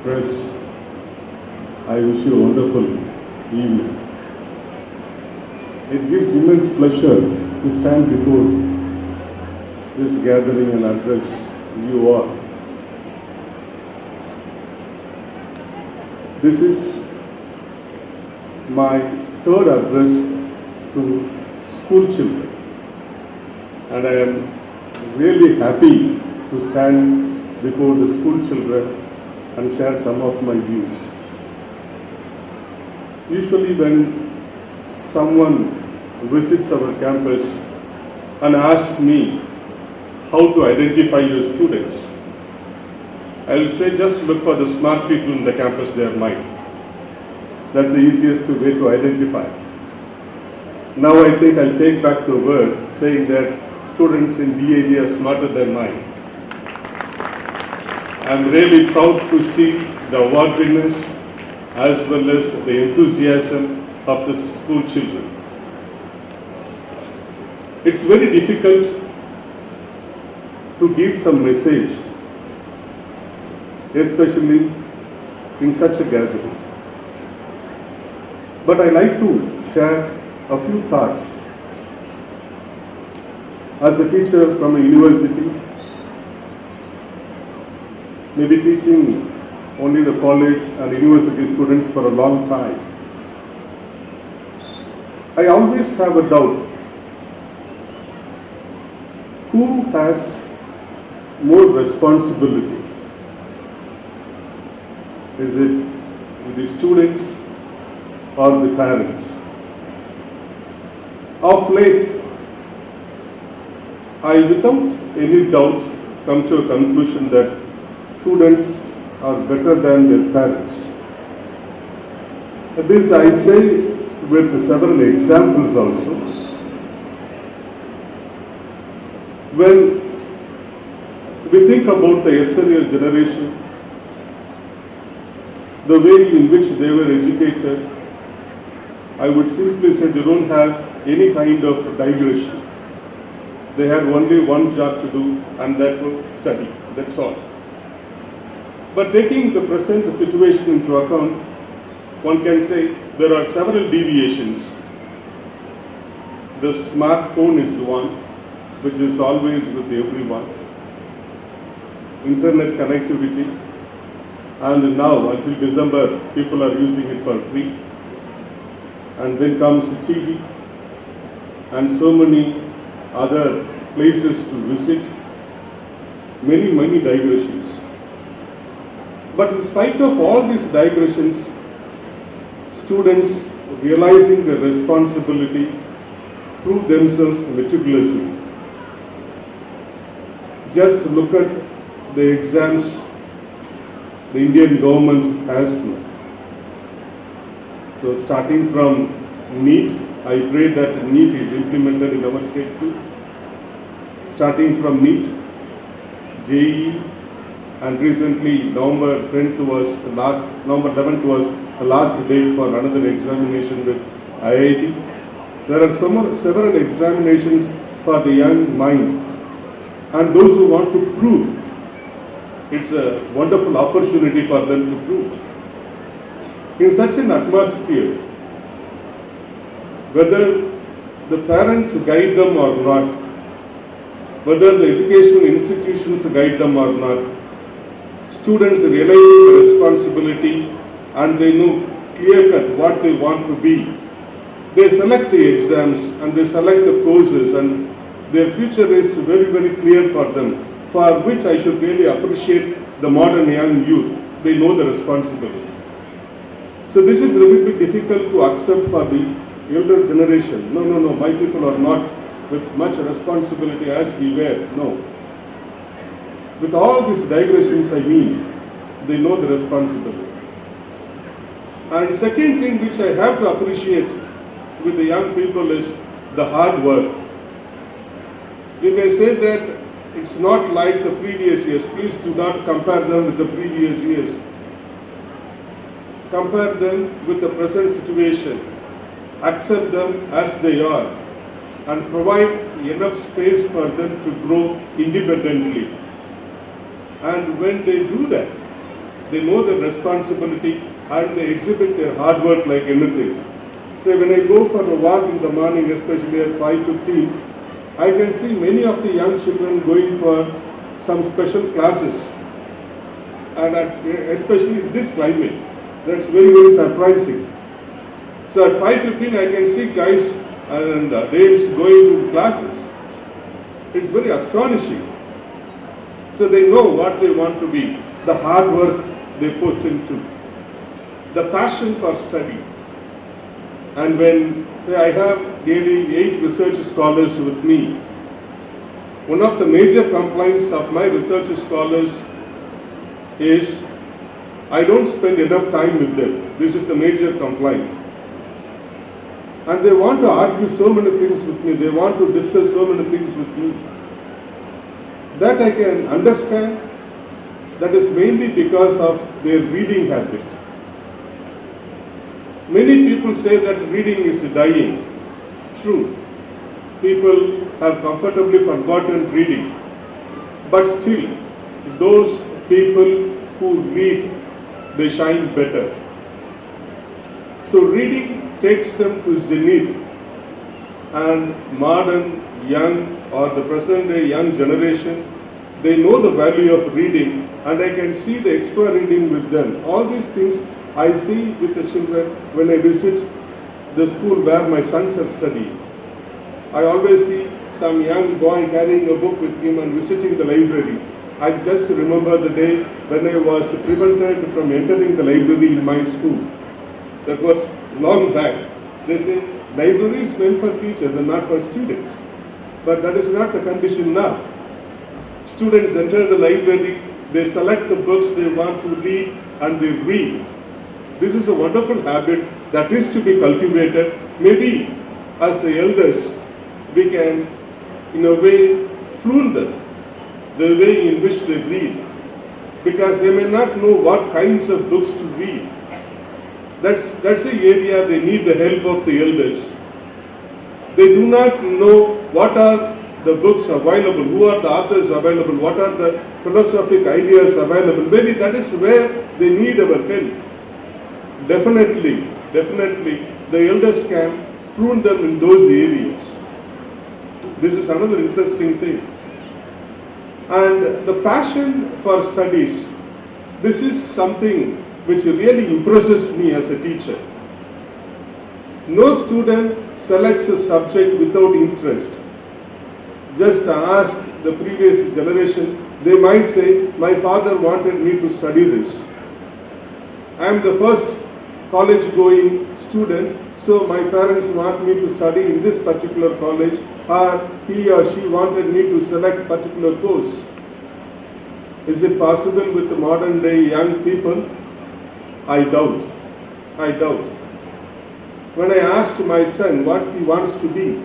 Press, I wish you a wonderful evening. It gives immense pleasure to stand before this gathering and address you all. This is my third address to school children, and I am really happy to stand before the school children and share some of my views. Usually when someone visits our campus and asks me how to identify your students, I will say just look for the smart people in the campus, they are mine. That's the easiest way to identify. Now I think I'll take back the word saying that students in DAV are smarter than mine. I'm really proud to see the award winners as well as the enthusiasm of the school children. It's very difficult to give some message, especially in such a gathering. But I like to share a few thoughts. As a teacher from a university, maybe teaching only the college and university students for a long time, I always have a doubt. Who has more responsibility? Is it the students or the parents? Of late, I without any doubt come to a conclusion that students are better than their parents. This I say with several examples also. When we think about the yesteryear generation, the way in which they were educated, I would simply say they don't have any kind of digression. They had only one job to do, and that was study. That's all. But taking the present situation into account, one can say there are several deviations. The smartphone is one, which is always with everyone. Internet connectivity, and now until December, people are using it for free. And then comes TV, and so many other places to visit, many digressions. But in spite of all these digressions, students realizing their responsibility prove themselves meticulously. Just look at the exams the Indian government has now. So starting from NEET, I pray that NEET is implemented in our state too. Starting from NEET, JEE, and recently November 11th was the last date for another examination with IIT. There are several examinations for the young mind and those who want to prove. It's a wonderful opportunity for them to prove. In such an atmosphere, whether the parents guide them or not, whether the educational institutions guide them or not, students realizing the responsibility and they know clear-cut what they want to be. They select the exams and they select the courses, and their future is very clear for them, for which I should really appreciate the modern young youth. They know the responsibility. So this is a little bit difficult to accept for the elder generation. No, my people are not with much responsibility as we were. No. With all these digressions, I mean, they know the responsibility. And second thing which I have to appreciate with the young people is the hard work. You can say that it's not like the previous years. Please do not compare them with the previous years. Compare them with the present situation. Accept them as they are and provide enough space for them to grow independently. And when they do that, they know their responsibility, and they exhibit their hard work like anything. So when I go for a walk in the morning, especially at 5:15, I can see many of the young children going for some special classes, and especially in this climate, that's very, very surprising. So at 5:15, I can see guys and dames going to classes. It's very astonishing. So they know what they want to be, the hard work they put into, the passion for study. And when, say, I have nearly 8 research scholars with me, one of the major complaints of my research scholars is I don't spend enough time with them. This is the major complaint. And they want to argue so many things with me. They want to discuss so many things with me. That I can understand. That is mainly because of their reading habit. Many people say that reading is dying. True. People have comfortably forgotten reading. But still, those people who read, they shine better. So reading takes them to zenith, and modern young or the present day young generation, they know the value of reading, and I can see the extra reading with them. All these things I see with the children when I visit the school where my sons are studying. I always see some young boy carrying a book with him and visiting the library. I just remember the day when I was prevented from entering the library in my school. That was long back. They say library is meant for teachers and not for students. But that is not the condition now. Students enter the library, they select the books they want to read, and they read. This is a wonderful habit that is to be cultivated. Maybe as the elders, we can, in a way, prune them, the way in which they read, because they may not know what kinds of books to read. That's the area they need the help of the elders. They do not know what are the books available, who are the authors available, what are the philosophic ideas available. Maybe that is where they need our help. Definitely, the elders can prune them in those areas. This is another interesting thing. And the passion for studies, this is something which really impresses me as a teacher. No student selects a subject without interest. Just ask the previous generation, they might say, my father wanted me to study this. I am the first college-going student, so my parents want me to study in this particular college, or he or she wanted me to select particular course. Is it possible with the modern day young people? I doubt. When I asked my son what he wants to be,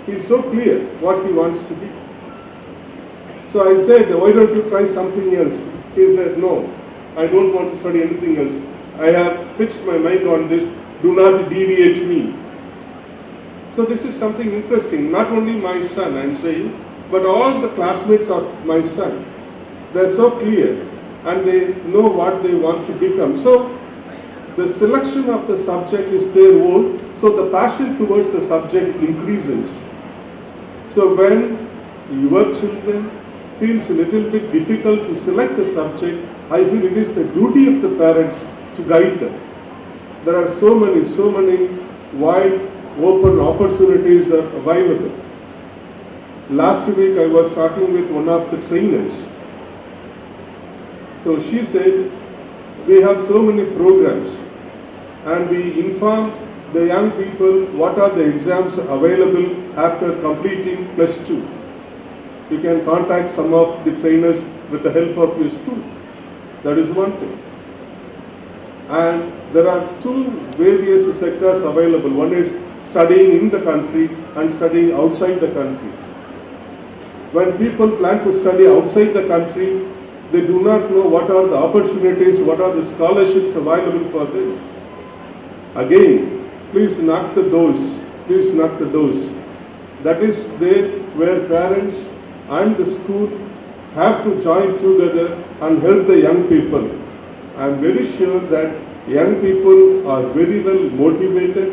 he is so clear what he wants to be. So I said, why don't you try something else? He said, no, I don't want to study anything else. I have fixed my mind on this, do not deviate me. So this is something interesting. Not only my son, I am saying, but all the classmates of my son, they are so clear and they know what they want to become. So the selection of the subject is their own, so the passion towards the subject increases. So when your children feels a little bit difficult to select a subject, I feel it is the duty of the parents to guide them. There are so many wide open opportunities are available. Last week I was talking with one of the trainers. So she said, we have so many programs and we inform the young people what are the exams available after completing +2. You can contact some of the trainers with the help of your school. That is one thing. And there are two various sectors available. One is studying in the country and studying outside the country. When people plan to study outside the country, they do not know what are the opportunities, what are the scholarships available for them. Again, please knock the doors. Please knock the doors. That is there where parents and the school have to join together and help the young people. I am very sure that young people are very well motivated,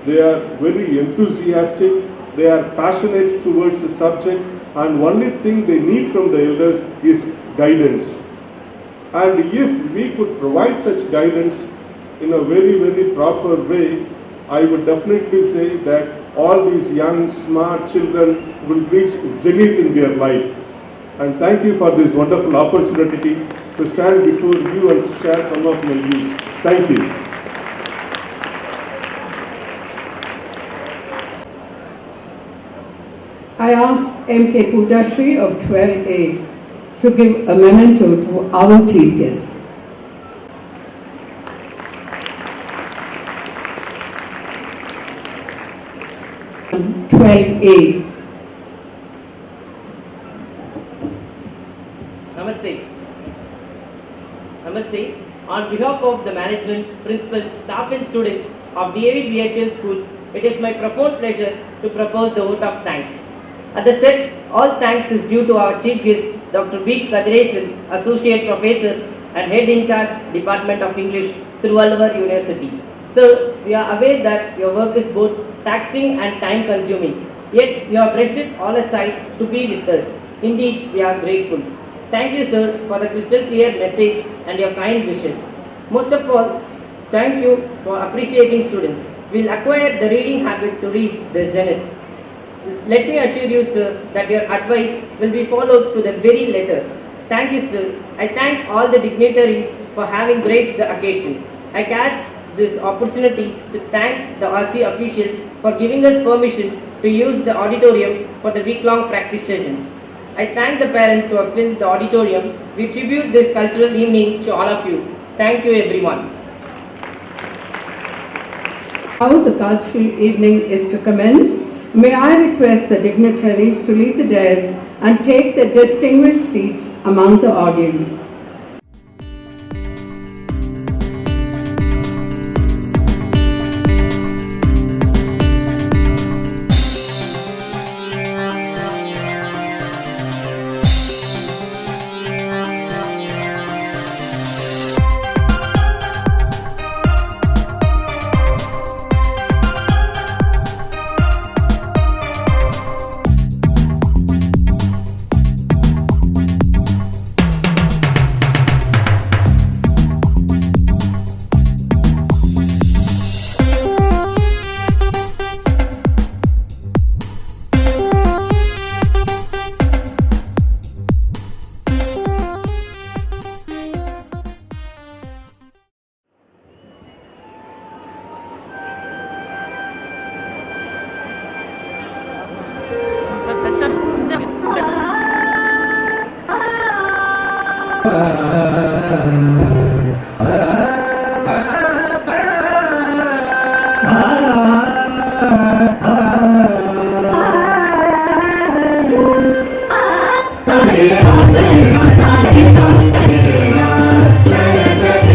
they are very enthusiastic, they are passionate towards the subject, and only thing they need from the elders is guidance. And if we could provide such guidance in a very, very proper way, I would definitely say that all these young, smart children will reach zenith in their life. And thank you for this wonderful opportunity to stand before you and share some of my views. Thank you. I ask M.K. Pujashri of 12A to give a memento to our chief guest. And 12A. Namaste. Namaste. On behalf of the management, principal, staff and students of DAV-BHEL School, it is my profound pleasure to propose the vote of thanks. At the set, all thanks is due to our chief guest, Dr. B. Kadiresan, Associate Professor and Head in Charge, Department of English, Thiruvallur University. Sir, we are aware that your work is both taxing and time consuming, yet you have brushed it all aside to be with us. Indeed, we are grateful. Thank you, sir, for the crystal clear message and your kind wishes. Most of all, thank you for appreciating students. We will acquire the reading habit to reach the zenith. Let me assure you, sir, that your advice will be followed to the very letter. Thank you, sir. I thank all the dignitaries for having graced the occasion. I catch this opportunity to thank the RC officials for giving us permission to use the auditorium for the week-long practice sessions. I thank the parents who have filled the auditorium. We tribute this cultural evening to all of you. Thank you, everyone. Now the cultural evening is to commence. May I request the dignitaries to leave the dais and take their distinguished seats among the audience.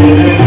Thank you.